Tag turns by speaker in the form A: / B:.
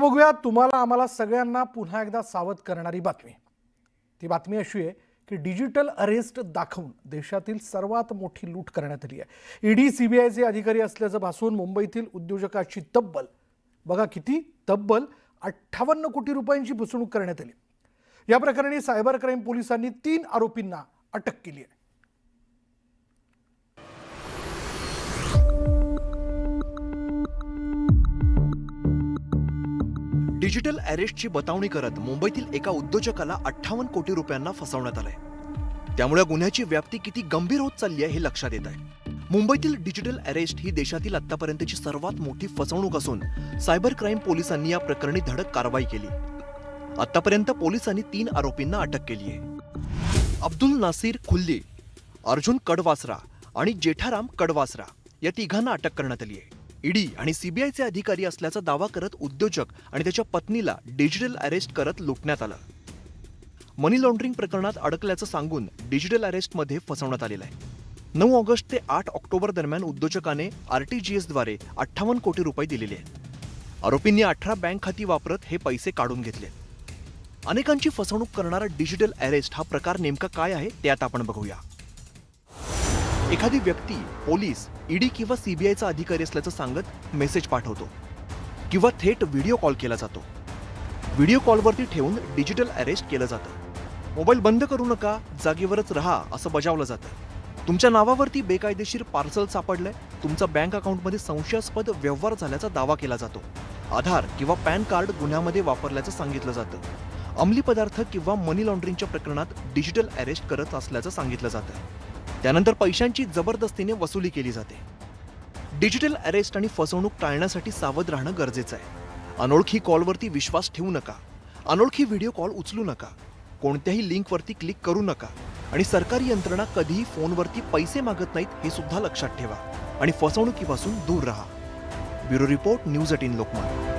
A: बघूया तुम्हाला आम्हाला सगळ्यांना पुन्हा एकदा सावध करणारी बातमी। ती बातमी अशी आहे की डिजिटल अरेस्ट दाखवून देशातील सर्वात मोठी लूट करण्यात आली आहे। ईडी सीबीआयचे अधिकारी असल्याचं भासवून मुंबईतील उद्योजकाची तब्बल 58 कोटी रुपयांची फसवणूक करण्यात आली। या प्रकरणी सायबर क्राईम पोलिसांनी 3 आरोपींना अटक केली आहे।
B: डिजिटल अरेस्टची बतावणी करत मुंबईतील एका उद्योजकाला 58 कोटी रुपयांना फसवण्यात आलंय। त्यामुळे गुन्ह्याची व्याप्ती किती गंभीर होत चालली आहे हे लक्षात येत आहे। मुंबईतील डिजिटल अरेस्ट ही देशातील आतापर्यंतची सर्वात मोठी फसवणूक असून सायबर क्राईम पोलिसांनी या प्रकरणी धडक कारवाई केली। आतापर्यंत पोलिसांनी 3 आरोपींना अटक केली आहे। अब्दुल नासिर खुल्ली, अर्जुन कडवासरा आणि जेठाराम कडवासरा या तिघांना अटक करण्यात आली आहे। ईडी आणि सीबीआयचे अधिकारी असल्याचा दावा करत उद्योजक आणि त्याच्या पत्नीला डिजिटल अरेस्ट करत लुटण्यात आलं। मनी लॉन्ड्रिंग प्रकरणात अडकल्याचं सांगून डिजिटल अरेस्टमध्ये फसवण्यात आलेलं आहे। 9 ऑगस्ट ते 8 ऑक्टोबर दरम्यान उद्योजकाने RTGS द्वारे 58 कोटी रुपये दिलेले आहेत। आरोपींनी 18 बँक खाती वापरत हे पैसे काढून घेतले। अनेकांची फसवणूक करणारा डिजिटल अरेस्ट हा प्रकार नेमका काय आहे ते आता आपण बघूया। एखादी व्यक्ती पोलीस, ईडी किंवा सीबीआयचा अधिकारी असल्याचं सांगत मेसेज पाठवतो किंवा थेट व्हिडिओ कॉल केला जातो। व्हिडिओ कॉलवरती ठेवून डिजिटल अरेस्ट केलं जातं। मोबाईल बंद करू नका, जागेवरच राहा असं बजावलं जातं। तुमच्या नावावरती बेकायदेशीर पार्सल सापडलंय, तुमचा बँक अकाउंटमध्ये संशयास्पद व्यवहार झाल्याचा दावा केला जातो। आधार किंवा पॅन कार्ड गुन्ह्यामध्ये वापरल्याचं सांगितलं जातं। अंमली पदार्थ किंवा मनी लॉन्ड्रिंगच्या प्रकरणात डिजिटल अरेस्ट करत असल्याचं सांगितलं जातं। त्यानंतर पैशांची जबरदस्तीने वसुली केली जाते। डिजिटल अरेस्ट आणि फसवणूक टाळण्यासाठी सावध राहणं गरजेचं आहे। अनोळखी कॉलवरती विश्वास ठेवू नका, अनोळखी व्हिडिओ कॉल उचलू नका, कोणत्याही लिंकवरती क्लिक करू नका आणि सरकारी यंत्रणा कधीही फोनवरती पैसे मागत नाहीत हे सुद्धा लक्षात ठेवा आणि फसवणुकीपासून दूर राहा। Bureau report, news 18 Lokmat.